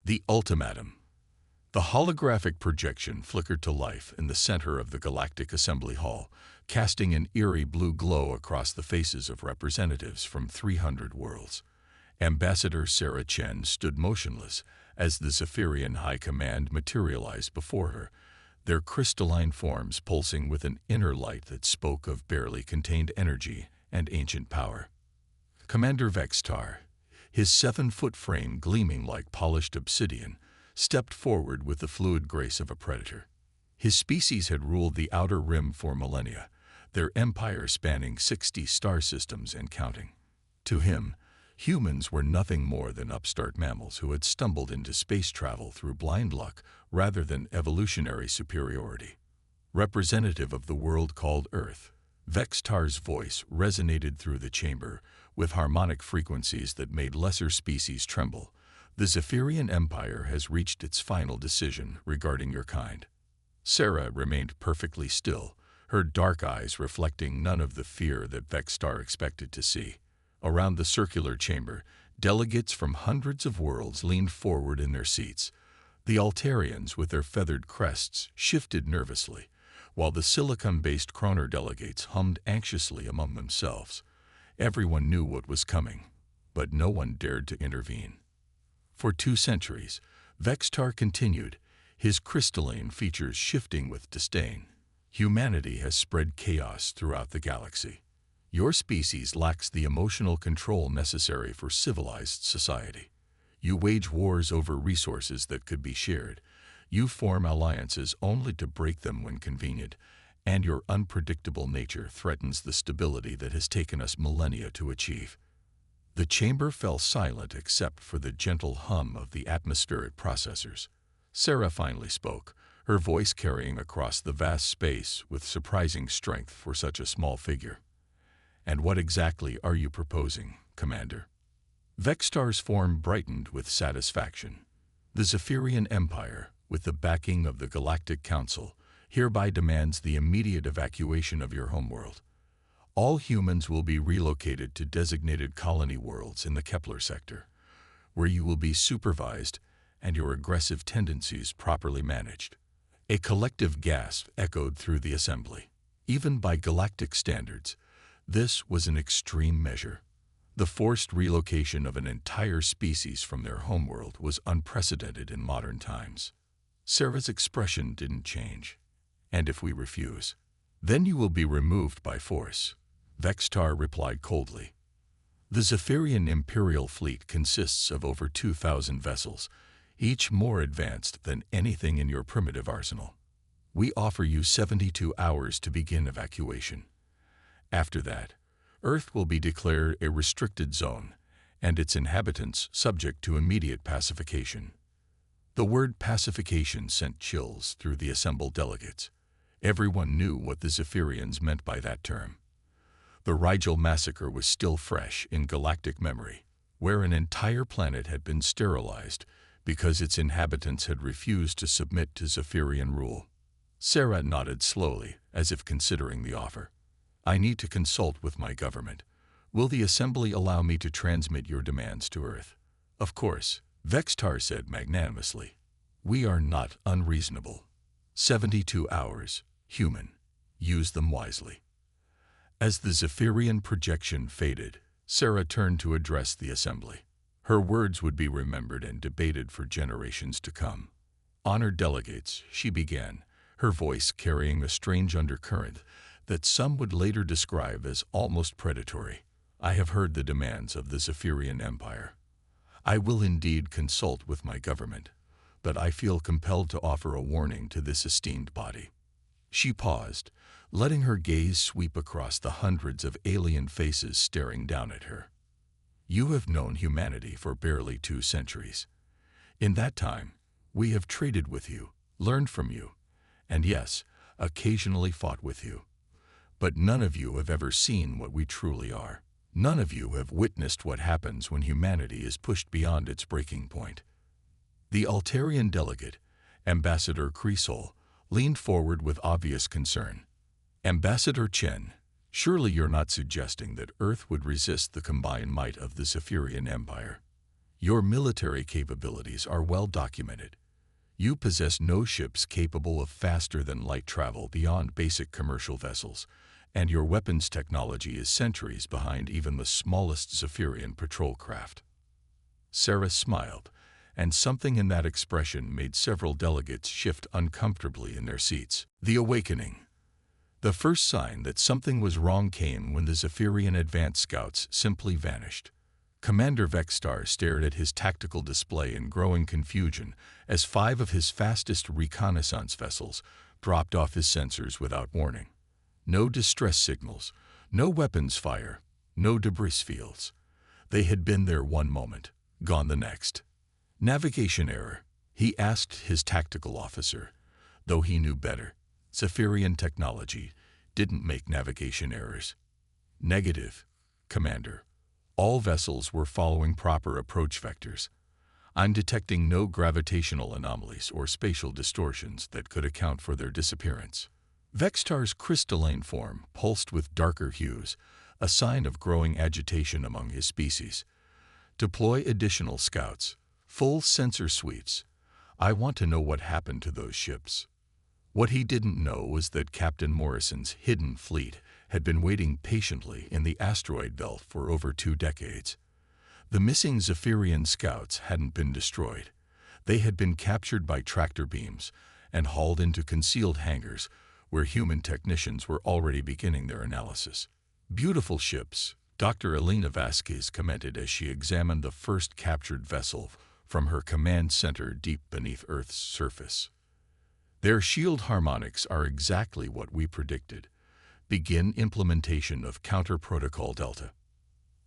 The ultimatum. The holographic projection flickered to life in the center of the Galactic Assembly Hall, casting an eerie blue glow across the faces of representatives from 300 worlds. Ambassador Sarah Chen stood motionless as the Zephyrian High Command materialized before her, their crystalline forms pulsing with an inner light that spoke of barely contained energy and ancient power. Commander Vextar, his 7-foot frame gleaming like polished obsidian, stepped forward with the fluid grace of a predator. His species had ruled the outer rim for millennia, their empire spanning 60 star systems and counting. To him, humans were nothing more than upstart mammals who had stumbled into space travel through blind luck rather than evolutionary superiority. Representative of the world called Earth, Vextar's voice resonated through the chamber with harmonic frequencies that made lesser species tremble. The Zephyrian Empire has reached its final decision regarding your kind. Sarah remained perfectly still, her dark eyes reflecting none of the fear that Vextar expected to see. Around the circular chamber, delegates from hundreds of worlds leaned forward in their seats. The Altarians, with their feathered crests, shifted nervously, while the silicon-based Kroner delegates hummed anxiously among themselves. Everyone knew what was coming, but no one dared to intervene. For 2 centuries, Vextar continued, his crystalline features shifting with disdain. Humanity has spread chaos throughout the galaxy. Your species lacks the emotional control necessary for civilized society. You wage wars over resources that could be shared. You form alliances only to break them when convenient, and your unpredictable nature threatens the stability that has taken us millennia to achieve. The chamber fell silent except for the gentle hum of the atmospheric processors. Sarah finally spoke, her voice carrying across the vast space with surprising strength for such a small figure. "And what exactly are you proposing, Commander?" Vextar's form brightened with satisfaction. "The Zephyrian Empire, with the backing of the Galactic Council, hereby demands the immediate evacuation of your homeworld. All humans will be relocated to designated colony worlds in the Kepler sector, where you will be supervised and your aggressive tendencies properly managed." A collective gasp echoed through the assembly. Even by galactic standards, this was an extreme measure. The forced relocation of an entire species from their homeworld was unprecedented in modern times. Sarah's expression didn't change. "And if we refuse, then you will be removed by force," Vextar replied coldly. "The Zephyrian Imperial fleet consists of over 2,000 vessels, each more advanced than anything in your primitive arsenal. We offer you 72 hours to begin evacuation. After that, Earth will be declared a restricted zone, and its inhabitants subject to immediate pacification." The word pacification sent chills through the assembled delegates. Everyone knew what the Zephyrians meant by that term. The Rigel massacre was still fresh in galactic memory, where an entire planet had been sterilized because its inhabitants had refused to submit to Zephyrian rule. Sarah nodded slowly, as if considering the offer. "I need to consult with my government. Will the Assembly allow me to transmit your demands to Earth?" "Of course," Vextar said magnanimously. "We are not unreasonable. 72 hours, human. Use them wisely." As the Zephyrian projection faded, Sarah turned to address the Assembly. Her words would be remembered and debated for generations to come. "Honored delegates," she began, her voice carrying a strange undercurrent that some would later describe as almost predatory. "I have heard the demands of the Zephyrian Empire. I will indeed consult with my government, but I feel compelled to offer a warning to this esteemed body." She paused, letting her gaze sweep across the hundreds of alien faces staring down at her. "You have known humanity for barely 2 centuries. In that time, we have traded with you, learned from you, and yes, occasionally fought with you. But none of you have ever seen what we truly are. None of you have witnessed what happens when humanity is pushed beyond its breaking point." The Altarian delegate, Ambassador Cresol, leaned forward with obvious concern. "Ambassador Chen, surely you're not suggesting that Earth would resist the combined might of the Zephyrian Empire. Your military capabilities are well documented. You possess no ships capable of faster-than-light travel beyond basic commercial vessels, and your weapons technology is centuries behind even the smallest Zephyrian patrol craft. Sarah smiled, and something in that expression made several delegates shift uncomfortably in their seats. The awakening. The first sign that something was wrong came when the Zephyrian advance scouts simply vanished. Commander Vexstar stared at his tactical display in growing confusion as 5 of his fastest reconnaissance vessels dropped off his sensors without warning. No distress signals, no weapons fire, no debris fields. They had been there one moment, gone the next. Navigation error, he asked his tactical officer, though he knew better. Zephyrian technology didn't make navigation errors. Negative, Commander. All vessels were following proper approach vectors. I'm detecting no gravitational anomalies or spatial distortions that could account for their disappearance. Vexstar's crystalline form pulsed with darker hues, a sign of growing agitation among his species. Deploy additional scouts. Full sensor suites. I want to know what happened to those ships. What he didn't know was that Captain Morrison's hidden fleet had been waiting patiently in the asteroid belt for over 2 decades. The missing Zephyrian scouts hadn't been destroyed. They had been captured by tractor beams and hauled into concealed hangars where human technicians were already beginning their analysis. Beautiful ships, Dr. Elena Vasquez commented as she examined the first captured vessel from her command center deep beneath Earth's surface. Their shield harmonics are exactly what we predicted. Begin implementation of Counter Protocol Delta.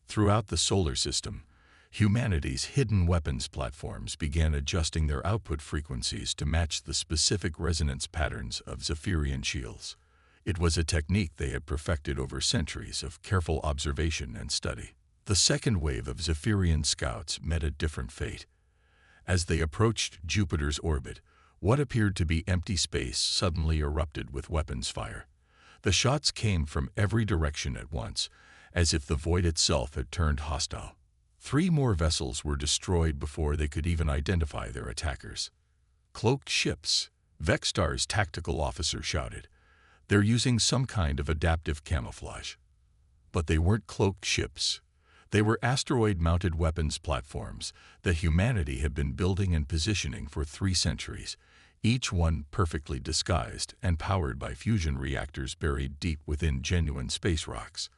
Throughout the solar system, humanity's hidden weapons platforms began adjusting their output frequencies to match the specific resonance patterns of Zephyrian shields. It was a technique they had perfected over centuries of careful observation and study. The second wave of Zephyrian scouts met a different fate. As they approached Jupiter's orbit, what appeared to be empty space suddenly erupted with weapons fire. The shots came from every direction at once, as if the void itself had turned hostile. 3 more vessels were destroyed before they could even identify their attackers. Cloaked ships, Vexstar's tactical officer shouted. They're using some kind of adaptive camouflage. But they weren't cloaked ships. They were asteroid-mounted weapons platforms that humanity had been building and positioning for 3 centuries, each one perfectly disguised and powered by fusion reactors buried deep within genuine space rocks.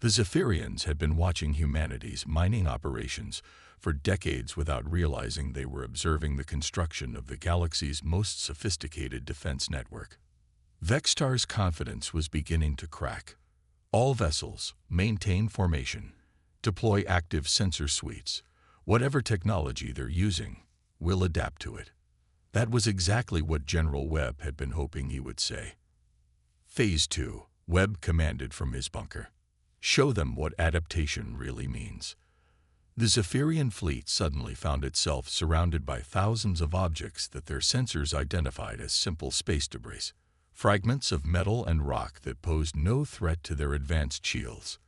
The Zephyrians had been watching humanity's mining operations for decades without realizing they were observing the construction of the galaxy's most sophisticated defense network. Vexstar's confidence was beginning to crack. All vessels, maintain formation. Deploy active sensor suites. Whatever technology they're using, we'll adapt to it. That was exactly what General Webb had been hoping he would say. Phase 2, Webb commanded from his bunker. Show them what adaptation really means. The Zephyrian fleet suddenly found itself surrounded by thousands of objects that their sensors identified as simple space debris, fragments of metal and rock that posed no threat to their advanced shields.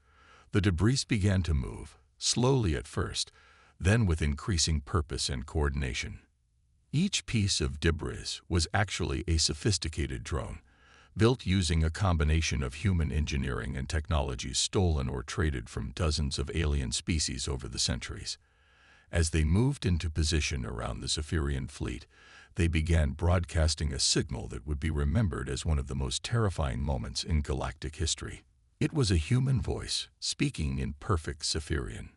The debris began to move, slowly at first, then with increasing purpose and coordination. Each piece of debris was actually a sophisticated drone, built using a combination of human engineering and technologies stolen or traded from dozens of alien species over the centuries. As they moved into position around the Zephyrian fleet, they began broadcasting a signal that would be remembered as one of the most terrifying moments in galactic history. It was a human voice, speaking in perfect Zephyrian.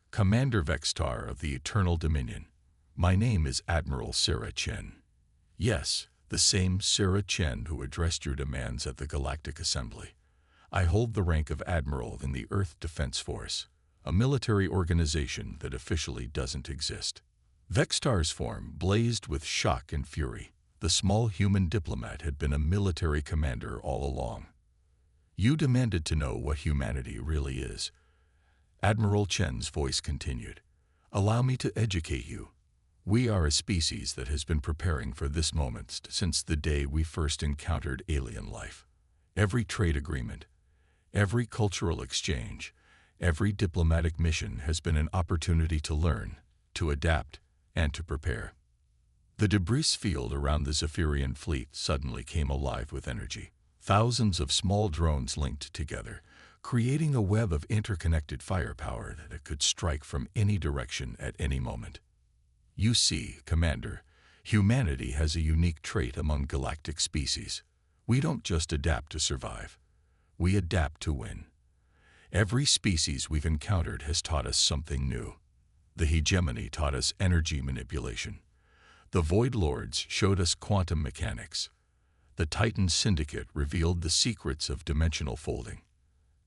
Commander Vexstar of the Eternal Dominion. My name is Admiral Sarah Chen. Yes, the same Sarah Chen who addressed your demands at the Galactic Assembly. I hold the rank of Admiral in the Earth Defense Force, a military organization that officially doesn't exist. Vexstar's form blazed with shock and fury. The small human diplomat had been a military commander all along. You demanded to know what humanity really is. Admiral Chen's voice continued. Allow me to educate you. We are a species that has been preparing for this moment since the day we first encountered alien life. Every trade agreement, every cultural exchange, every diplomatic mission has been an opportunity to learn, to adapt, and to prepare. The debris field around the Zephyrian fleet suddenly came alive with energy. Thousands of small drones linked together, creating a web of interconnected firepower that could strike from any direction at any moment. You see, Commander, humanity has a unique trait among galactic species. We don't just adapt to survive. We adapt to win. Every species we've encountered has taught us something new. The hegemony taught us energy manipulation. The Void Lords showed us quantum mechanics. The Titan Syndicate revealed the secrets of dimensional folding.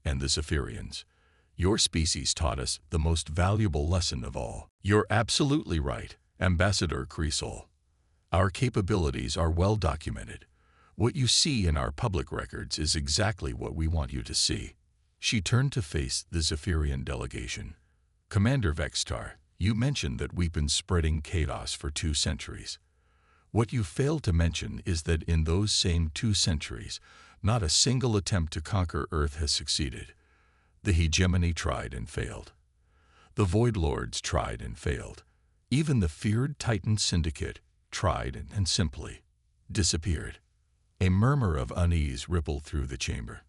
And the Zephyrians, your species taught us the most valuable lesson of all. You're absolutely right, Ambassador Cresol. Our capabilities are well documented. What you see in our public records is exactly what we want you to see. She turned to face the Zephyrian delegation. Commander Vextar, you mentioned that we've been spreading chaos for 2 centuries. What you failed to mention is that in those same 2 centuries, not a single attempt to conquer Earth has succeeded. The hegemony tried and failed. The Void Lords tried and failed. Even the feared Titan Syndicate tried and simply disappeared. A murmur of unease rippled through the chamber.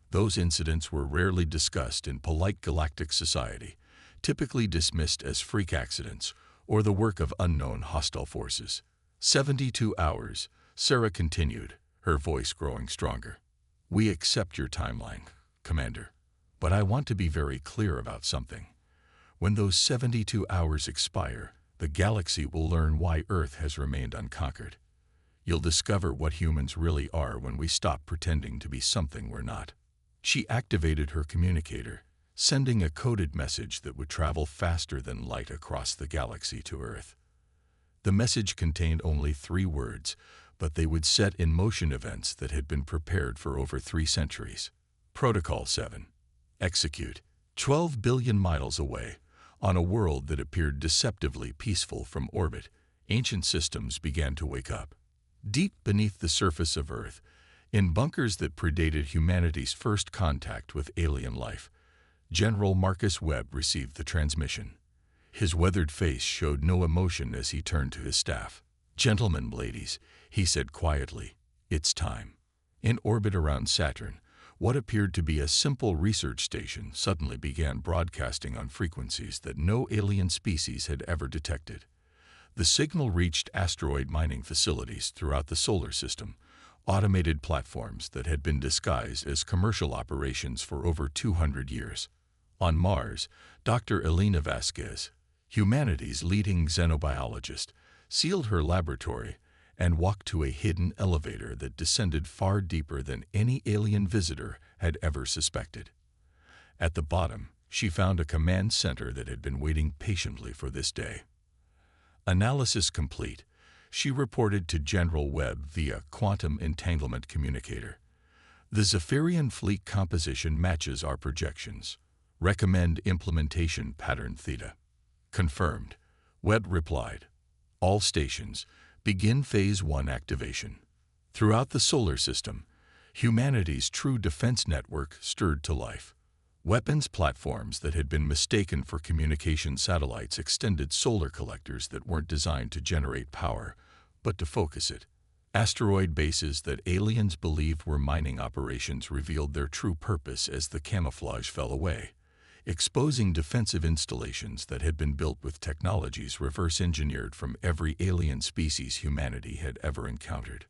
Those incidents were rarely discussed in polite galactic society, typically dismissed as freak accidents or the work of unknown hostile forces. 72 hours, Sarah continued, her voice growing stronger. We accept your timeline, Commander, but I want to be very clear about something. When those 72 hours expire, the galaxy will learn why Earth has remained unconquered. You'll discover what humans really are when we stop pretending to be something we're not. She activated her communicator, sending a coded message that would travel faster than light across the galaxy to Earth. The message contained only 3 words, but they would set in motion events that had been prepared for over 3 centuries. Protocol 7. Execute. 12 billion miles away, on a world that appeared deceptively peaceful from orbit, ancient systems began to wake up. Deep beneath the surface of Earth, in bunkers that predated humanity's first contact with alien life, General Marcus Webb received the transmission. His weathered face showed no emotion as he turned to his staff. "Gentlemen, ladies," he said quietly, "it's time." In orbit around Saturn, what appeared to be a simple research station suddenly began broadcasting on frequencies that no alien species had ever detected. The signal reached asteroid mining facilities throughout the solar system, automated platforms that had been disguised as commercial operations for over 200 years. On Mars, Dr. Elena Vasquez, humanity's leading xenobiologist, sealed her laboratory and walked to a hidden elevator that descended far deeper than any alien visitor had ever suspected. At the bottom, she found a command center that had been waiting patiently for this day. Analysis complete, she reported to General Webb via quantum entanglement communicator. The Zephyrian fleet composition matches our projections. Recommend implementation pattern theta. Confirmed. Webb replied. All stations, begin Phase 1 activation. Throughout the solar system, humanity's true defense network stirred to life. Weapons platforms that had been mistaken for communication satellites extended solar collectors that weren't designed to generate power, but to focus it. Asteroid bases that aliens believed were mining operations revealed their true purpose as the camouflage fell away, exposing defensive installations that had been built with technologies reverse-engineered from every alien species humanity had ever encountered.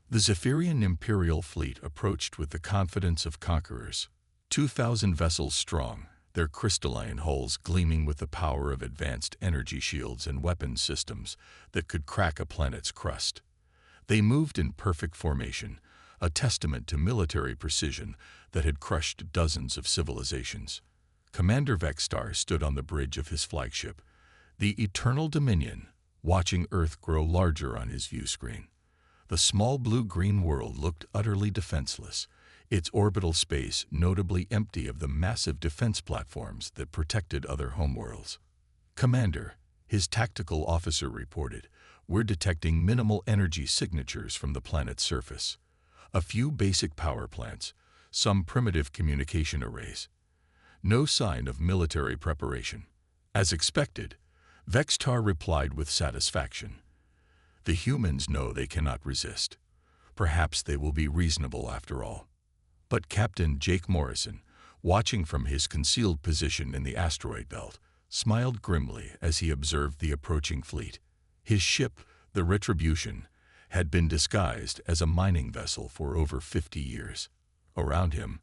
The Zephyrian Imperial fleet approached with the confidence of conquerors. 2,000 vessels strong, their crystalline hulls gleaming with the power of advanced energy shields and weapons systems that could crack a planet's crust. They moved in perfect formation, a testament to military precision that had crushed dozens of civilizations. Commander Vextar stood on the bridge of his flagship, the Eternal Dominion, watching Earth grow larger on his view screen. The small blue-green world looked utterly defenseless, its orbital space notably empty of the massive defense platforms that protected other homeworlds. "Commander," his tactical officer reported, "we're detecting minimal energy signatures from the planet's surface. A few basic power plants, some primitive communication arrays. No sign of military preparation. As expected, Vextar replied with satisfaction. The humans know they cannot resist. Perhaps they will be reasonable after all. But Captain Jake Morrison, watching from his concealed position in the asteroid belt, smiled grimly as he observed the approaching fleet. His ship, the Retribution, had been disguised as a mining vessel for over 50 years. Around him,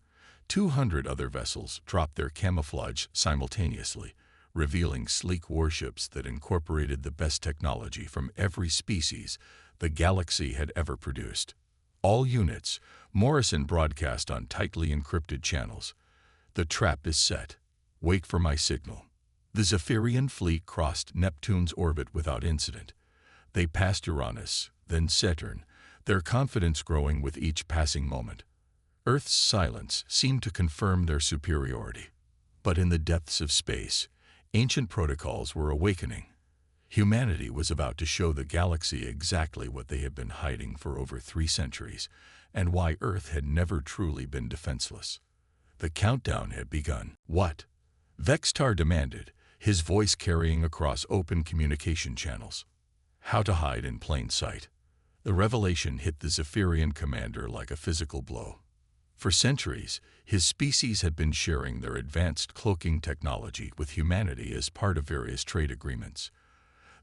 200 other vessels dropped their camouflage simultaneously, revealing sleek warships that incorporated the best technology from every species the galaxy had ever produced. All units, Morrison broadcast on tightly encrypted channels. The trap is set. Wait for my signal. The Zephyrian fleet crossed Neptune's orbit without incident. They passed Uranus, then Saturn, their confidence growing with each passing moment. Earth's silence seemed to confirm their superiority. But in the depths of space, ancient protocols were awakening. Humanity was about to show the galaxy exactly what they had been hiding for over 3 centuries, and why Earth had never truly been defenseless. The countdown had begun. What? Vextar demanded, his voice carrying across open communication channels. How to hide in plain sight. The revelation hit the Zephyrian commander like a physical blow. For centuries, his species had been sharing their advanced cloaking technology with humanity as part of various trade agreements.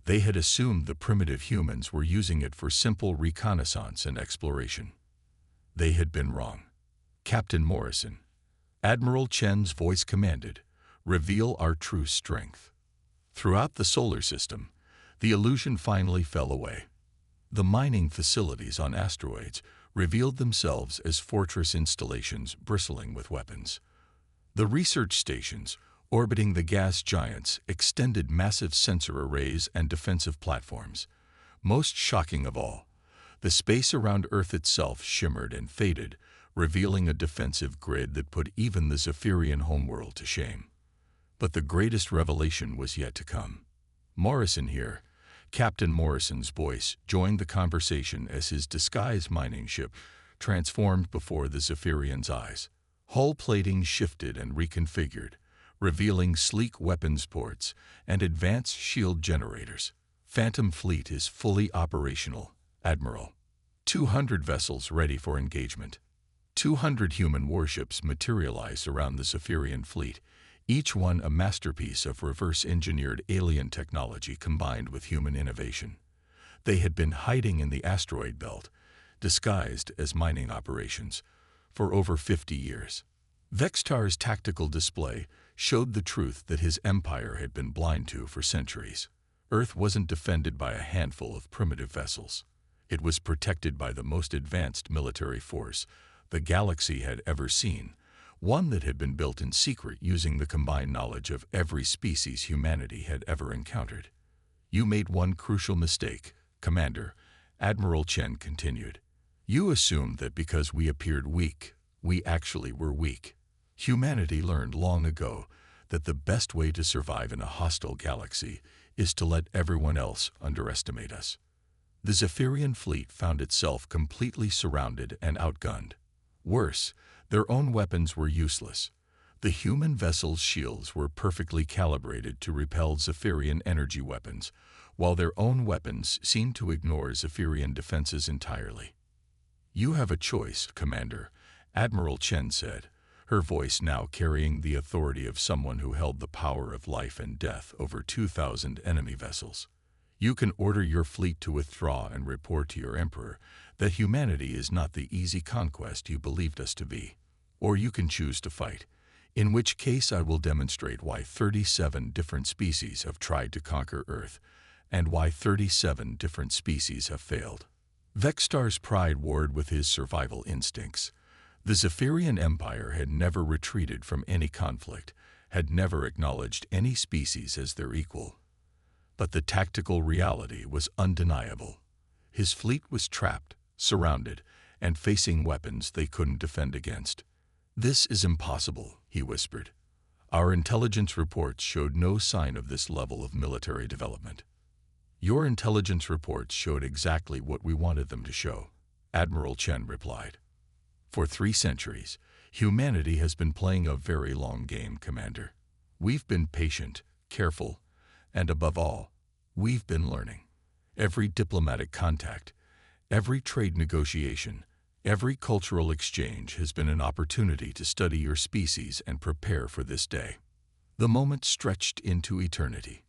They had assumed the primitive humans were using it for simple reconnaissance and exploration. They had been wrong. Captain Morrison, Admiral Chen's voice commanded, reveal our true strength. Throughout the solar system, the illusion finally fell away. The mining facilities on asteroids revealed themselves as fortress installations bristling with weapons. The research stations, orbiting the gas giants, extended massive sensor arrays and defensive platforms. Most shocking of all, the space around Earth itself shimmered and faded, revealing a defensive grid that put even the Zephyrian homeworld to shame. But the greatest revelation was yet to come. Morrison here, Captain Morrison's voice, joined the conversation as his disguised mining ship transformed before the Zephyrians' eyes. Hull plating shifted and reconfigured, revealing sleek weapons ports and advanced shield generators. Phantom Fleet is fully operational, Admiral. 200 vessels ready for engagement. 200 human warships materialized around the Zephyrian fleet, each one a masterpiece of reverse-engineered alien technology combined with human innovation. They had been hiding in the asteroid belt, disguised as mining operations, for over 50 years. Vextar's tactical display showed the truth that his empire had been blind to for centuries. Earth wasn't defended by a handful of primitive vessels. It was protected by the most advanced military force the galaxy had ever seen, one that had been built in secret using the combined knowledge of every species humanity had ever encountered. You made one crucial mistake, Commander, Admiral Chen continued. You assumed that because we appeared weak, we actually were weak. Humanity learned long ago that the best way to survive in a hostile galaxy is to let everyone else underestimate us. The Zephyrian fleet found itself completely surrounded and outgunned. Worse, their own weapons were useless. The human vessel's shields were perfectly calibrated to repel Zephyrian energy weapons, while their own weapons seemed to ignore Zephyrian defenses entirely. You have a choice, Commander, Admiral Chen said, her voice now carrying the authority of someone who held the power of life and death over 2,000 enemy vessels. You can order your fleet to withdraw and report to your emperor that humanity is not the easy conquest you believed us to be. Or you can choose to fight, in which case I will demonstrate why 37 different species have tried to conquer Earth, and why 37 different species have failed. Vextar's pride warred with his survival instincts. The Zephyrian Empire had never retreated from any conflict, had never acknowledged any species as their equal. But the tactical reality was undeniable. His fleet was trapped, surrounded, and facing weapons they couldn't defend against. This is impossible, he whispered. Our intelligence reports showed no sign of this level of military development. Your intelligence reports showed exactly what we wanted them to show, Admiral Chen replied. For 3 centuries, humanity has been playing a very long game, Commander. We've been patient, careful, And above all, we've been learning. Every diplomatic contact, every trade negotiation, every cultural exchange has been an opportunity to study your species and prepare for this day. The moment stretched into eternity.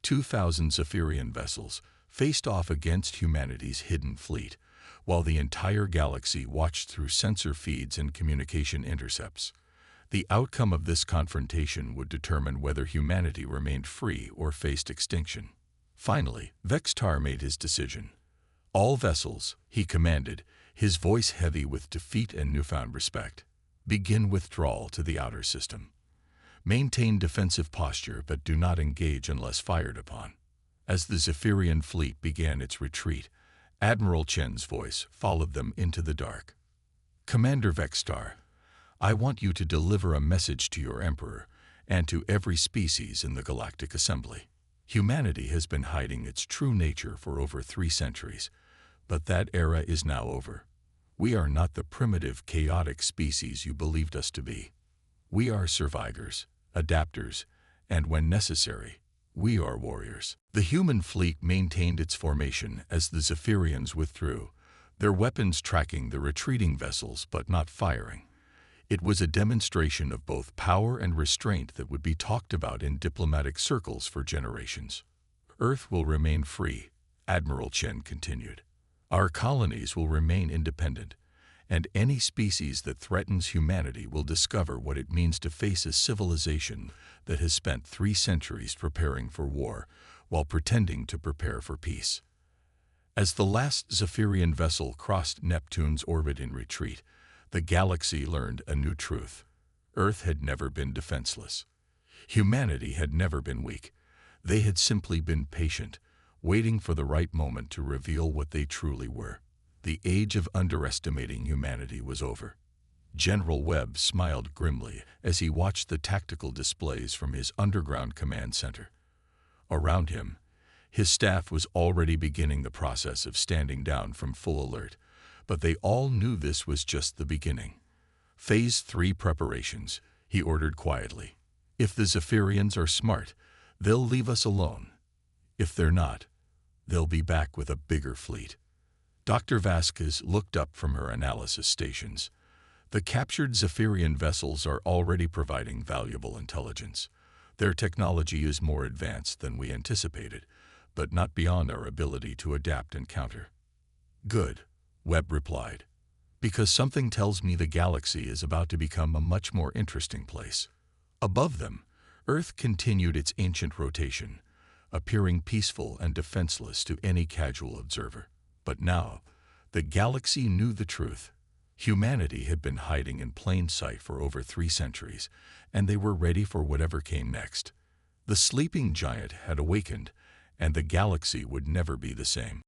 2,000 Zephyrian vessels faced off against humanity's hidden fleet, while the entire galaxy watched through sensor feeds and communication intercepts. The outcome of this confrontation would determine whether humanity remained free or faced extinction. Finally, Vextar made his decision. All vessels, he commanded, his voice heavy with defeat and newfound respect. Begin withdrawal to the outer system. Maintain defensive posture but do not engage unless fired upon. As the Zephyrian fleet began its retreat, Admiral Chen's voice followed them into the dark. Commander Vextar, I want you to deliver a message to your Emperor and to every species in the Galactic Assembly. Humanity has been hiding its true nature for over 3 centuries, but that era is now over. We are not the primitive, chaotic species you believed us to be. We are survivors, adapters, and when necessary, we are warriors. The human fleet maintained its formation as the Zephyrians withdrew, their weapons tracking the retreating vessels but not firing. It was a demonstration of both power and restraint that would be talked about in diplomatic circles for generations. Earth will remain free, Admiral Chen continued. Our colonies will remain independent, and any species that threatens humanity will discover what it means to face a civilization that has spent 3 centuries preparing for war while pretending to prepare for peace. As the last Zephyrian vessel crossed Neptune's orbit in retreat, the galaxy learned a new truth. Earth had never been defenseless. Humanity had never been weak. They had simply been patient, waiting for the right moment to reveal what they truly were. The age of underestimating humanity was over. General Webb smiled grimly as he watched the tactical displays from his underground command center. Around him, his staff was already beginning the process of standing down from full alert, but they all knew this was just the beginning. Phase 3 preparations, he ordered quietly. If the Zephyrians are smart, they'll leave us alone. If they're not, they'll be back with a bigger fleet. Dr. Vasquez looked up from her analysis stations. The captured Zephyrian vessels are already providing valuable intelligence. Their technology is more advanced than we anticipated, but not beyond our ability to adapt and counter. Good, Webb replied, because something tells me the galaxy is about to become a much more interesting place. Above them, Earth continued its ancient rotation, appearing peaceful and defenseless to any casual observer. But now, the galaxy knew the truth. Humanity had been hiding in plain sight for over 3 centuries, and they were ready for whatever came next. The sleeping giant had awakened, and the galaxy would never be the same.